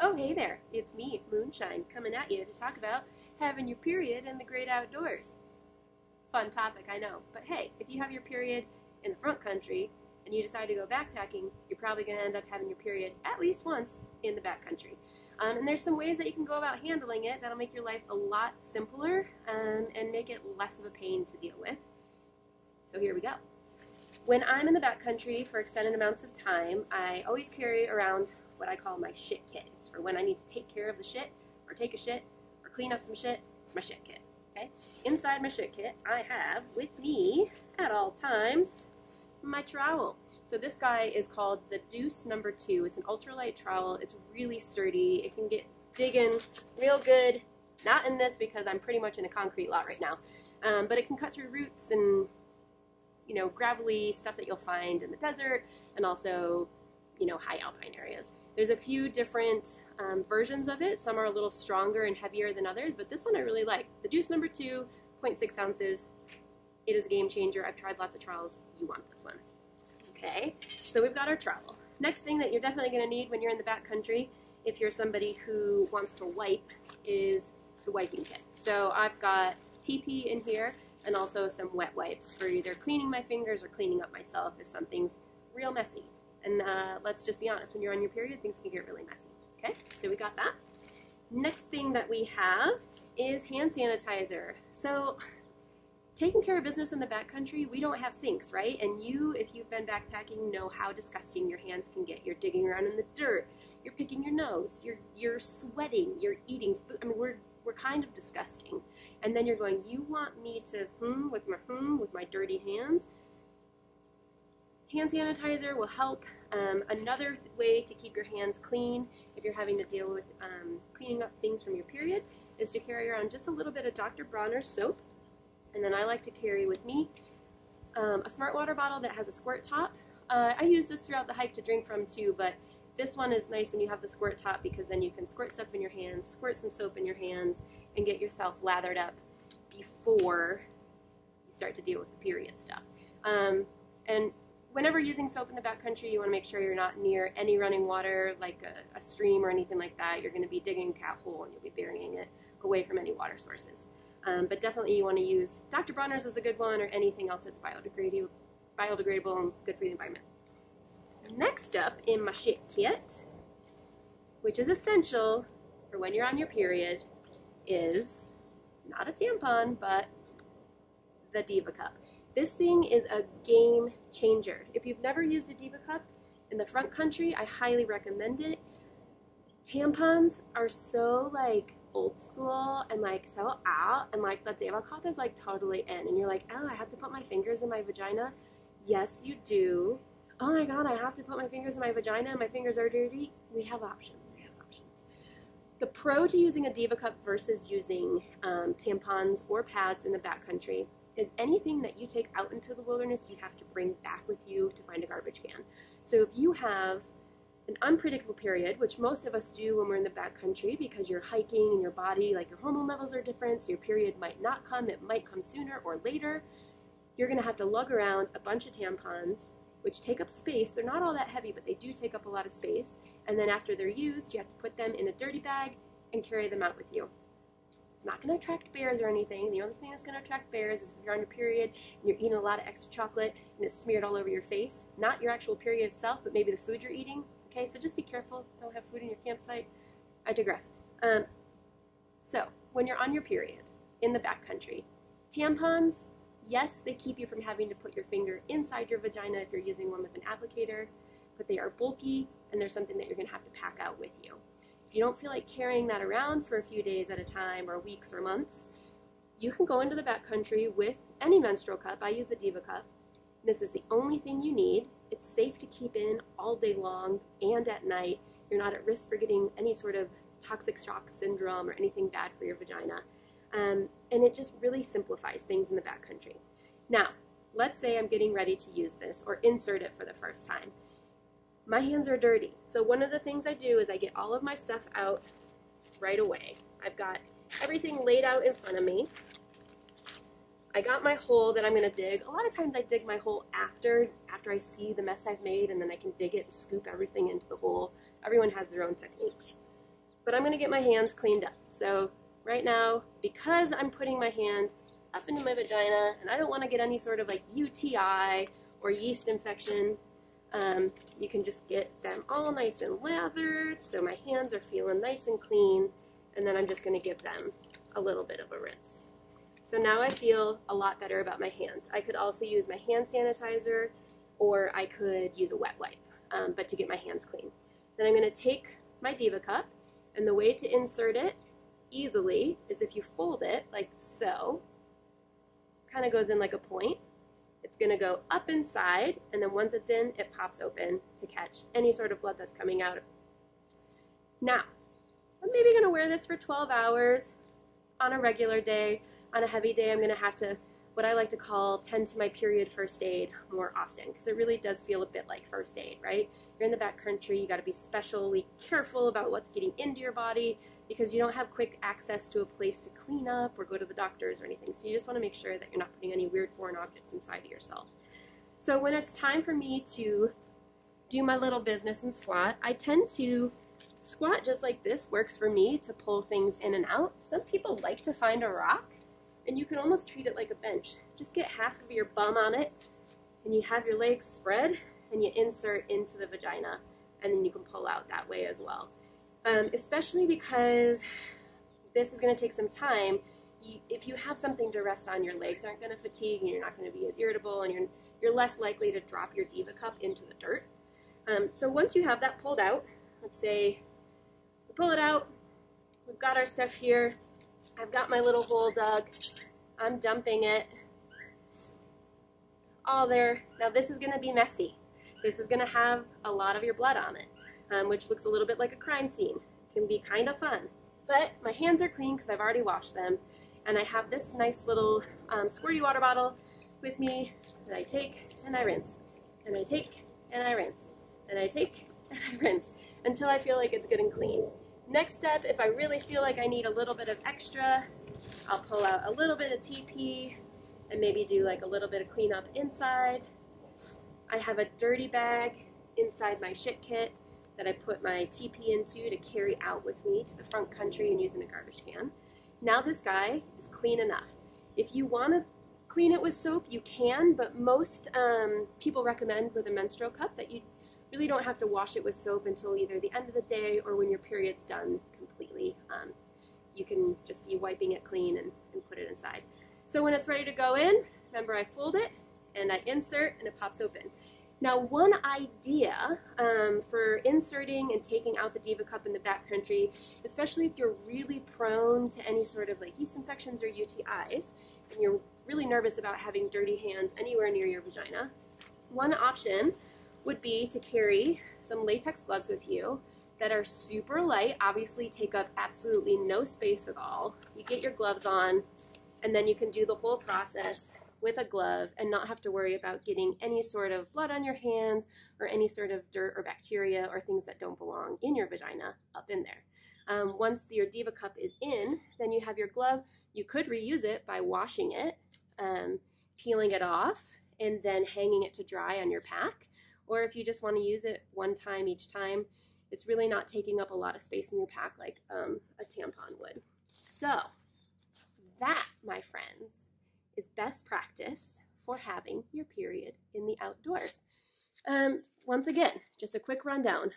Oh, hey there, it's me, Moonshine, coming at you to talk about having your period in the great outdoors. Fun topic, I know, but hey, if you have your period in the front country and you decide to go backpacking, you're probably going to end up having your period at least once in the backcountry. And there's some ways that you can go about handling it that'll make your life a lot simpler and make it less of a pain to deal with. So here we go. When I'm in the backcountry for extended amounts of time, I always carry around what I call my shit kit. It's for when I need to take care of the shit, or take a shit, or clean up some shit. It's my shit kit, okay? Inside my shit kit, I have with me, at all times, my trowel. So this guy is called the Duce #2. It's an ultralight trowel. It's really sturdy. It can get digging real good. Not in this because I'm pretty much in a concrete lot right now. But it can cut through roots and, you know, gravelly stuff that you'll find in the desert and also, you know, high alpine areas. There's a few different versions of it. Some are a little stronger and heavier than others, but this one I really like. The Duce #2, 0.6 ounces. It is a game changer. I've tried lots of trowels. You want this one. Okay, so we've got our trowel. Next thing that you're definitely going to need when you're in the backcountry, if you're somebody who wants to wipe, is the wiping kit. So I've got TP in here and also some wet wipes for either cleaning my fingers or cleaning up myself if something's real messy. And let's just be honest, when you're on your period, things can get really messy. Okay, so we got that. Next thing that we have is hand sanitizer. So taking care of business in the backcountry, we don't have sinks, right? And you, if you've been backpacking, know how disgusting your hands can get. You're digging around in the dirt, you're picking your nose, you're sweating, you're eating food. I mean, we're kind of disgusting. And then you're going, you want me to with my dirty hands? Hand sanitizer will help. Another way to keep your hands clean if you're having to deal with cleaning up things from your period is to carry around just a little bit of Dr. Bronner's soap. And then I like to carry with me a smart water bottle that has a squirt top. I use this throughout the hike to drink from too, but this one is nice when you have the squirt top because then you can squirt stuff in your hands, squirt some soap in your hands, and get yourself lathered up before you start to deal with the period stuff. And whenever using soap in the backcountry, you want to make sure you're not near any running water, like a stream or anything like that. You're going to be digging a cat hole and you'll be burying it away from any water sources. But definitely you want to use Dr. Bronner's is a good one, or anything else that's biodegradable and good for the environment. Next up in my shit kit, which is essential for when you're on your period, is not a tampon, but the Diva cup. This thing is a game changer. If you've never used a Diva cup in the front country, I highly recommend it. Tampons are so like old school and like so out, and like the Diva cup is like totally in, and you're like, oh, I have to put my fingers in my vagina. Yes, you do. Oh my god, I have to put my fingers in my vagina and my fingers are dirty. We have options. We have options. The pro to using a Diva cup versus using tampons or pads in the backcountry is anything that you take out into the wilderness you have to bring back with you to find a garbage can. So if you have an unpredictable period, which most of us do when we're in the backcountry because you're hiking and your body, like your hormone levels are different, so your period might not come, it might come sooner or later, you're going to have to lug around a bunch of tampons, which take up space. They're not all that heavy, but they do take up a lot of space. And then after they're used, you have to put them in a dirty bag and carry them out with you. It's not going to attract bears or anything. The only thing that's going to attract bears is if you're on your period and you're eating a lot of extra chocolate and it's smeared all over your face. Not your actual period itself, but maybe the food you're eating. Okay, so just be careful. Don't have food in your campsite. I digress. So when you're on your period in the backcountry, tampons, yes, they keep you from having to put your finger inside your vagina if you're using one with an applicator, but they are bulky and they're something that you're going to have to pack out with you. If you don't feel like carrying that around for a few days at a time or weeks or months, you can go into the backcountry with any menstrual cup. I use the Diva cup. This is the only thing you need. It's safe to keep in all day long and at night. You're not at risk for getting any sort of toxic shock syndrome or anything bad for your vagina. And it just really simplifies things in the backcountry. Now, let's say I'm getting ready to use this or insert it for the first time. My hands are dirty. So one of the things I do is I get all of my stuff out right away. I've got everything laid out in front of me. I got my hole that I'm going to dig. A lot of times I dig my hole after I see the mess I've made, and then I can dig it and scoop everything into the hole. Everyone has their own techniques. but I'm going to get my hands cleaned up. So right now, because I'm putting my hand up into my vagina and I don't want to get any sort of like UTI or yeast infection, you can just get them all nice and lathered so my hands are feeling nice and clean, and then I'm just going to give them a little bit of a rinse. So now I feel a lot better about my hands. I could also use my hand sanitizer, or I could use a wet wipe, but to get my hands clean. Then I'm going to take my Diva cup, and the way to insert it easily is if you fold it like so, kind of goes in like a point. It's going to go up inside, and then once it's in, it pops open to catch any sort of blood that's coming out. Now, I'm maybe going to wear this for 12 hours on a regular day. On a heavy day, I'm going to have to, what I like to call, tend to my period first aid more often, because it really does feel a bit like first aid, right? You're in the backcountry, you got to be especially careful about what's getting into your body, because you don't have quick access to a place to clean up or go to the doctors or anything. So you just want to make sure that you're not putting any weird foreign objects inside of yourself. So when it's time for me to do my little business and squat, I tend to squat just like this. Works for me to pull things in and out. Some people like to find a rock, and you can almost treat it like a bench. Just get half of your bum on it, and you have your legs spread, and you insert into the vagina, and then you can pull out that way as well. Especially because this is going to take some time. If you have something to rest on, your legs aren't going to fatigue, and you're not going to be as irritable, and you're less likely to drop your Diva cup into the dirt. So once you have that pulled out, let's say we pull it out, we've got our stuff here, I've got my little hole dug, I'm dumping it all there. Now this is going to be messy. This is going to have a lot of your blood on it, which looks a little bit like a crime scene. It can be kind of fun. But my hands are clean because I've already washed them, and I have this nice little squirty water bottle with me that I take and I rinse, and I take and I rinse, and I take and I rinse until I feel like it's good and clean. Next step, if I really feel like I need a little bit of extra, I'll pull out a little bit of TP and maybe do like a little bit of cleanup inside. I have a dirty bag inside my shit kit that I put my TP into to carry out with me to the front country and use in a garbage can. Now this guy is clean enough. If you want to clean it with soap, you can, but most people recommend with a menstrual cup that you really don't have to wash it with soap until either the end of the day or when your period's done completely. You can just be wiping it clean and put it inside. So when it's ready to go in, remember I fold it and I insert and it pops open. Now one idea for inserting and taking out the Diva cup in the backcountry, especially if you're really prone to any sort of like yeast infections or UTIs, and you're really nervous about having dirty hands anywhere near your vagina, one option would be to carry some latex gloves with you that are super light, obviously take up absolutely no space at all. You get your gloves on, and then you can do the whole process with a glove and not have to worry about getting any sort of blood on your hands or any sort of dirt or bacteria or things that don't belong in your vagina up in there. Once your Diva cup is in, then you have your glove. You could reuse it by washing it, peeling it off, and then hanging it to dry on your pack. Or if you just want to use it one time each time, it's really not taking up a lot of space in your pack like a tampon would. So that, my friends, is best practice for having your period in the outdoors. Once again, just a quick rundown.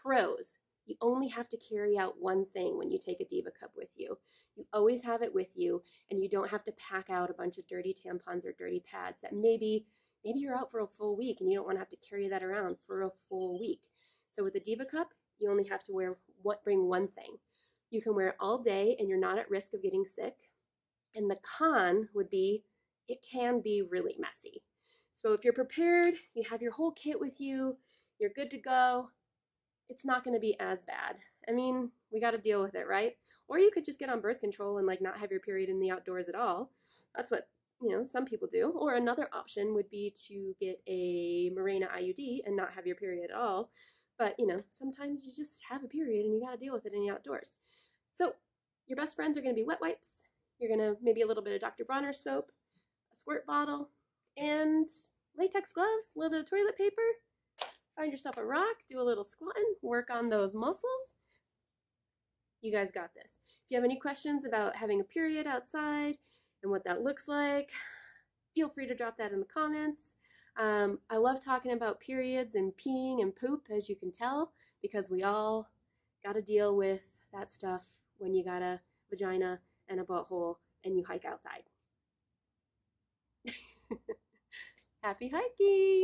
Pros: you only have to carry out one thing when you take a Diva cup with you. You always have it with you, and you don't have to pack out a bunch of dirty tampons or dirty pads that maybe you're out for a full week and you don't want to have to carry that around for a full week. So with the Diva cup, you only have to bring one thing. You can wear it all day and you're not at risk of getting sick. And the con would be it can be really messy. So if you're prepared, you have your whole kit with you, you're good to go, it's not going to be as bad. I mean, we got to deal with it, right? Or you could just get on birth control and like not have your period in the outdoors at all. That's what, some people do. Or another option would be to get a Mirena IUD and not have your period at all. But, sometimes you just have a period and you got to deal with it in the outdoors. So your best friends are going to be wet wipes. You're going to maybe a little bit of Dr. Bronner's soap, a squirt bottle, and latex gloves, a little bit of toilet paper. Find yourself a rock, do a little squatting, work on those muscles. You guys got this. If you have any questions about having a period outside and what that looks like, feel free to drop that in the comments. I love talking about periods and peeing and poop, as you can tell, because we all got to deal with that stuff when you got a vagina and a butthole and you hike outside. Happy hiking!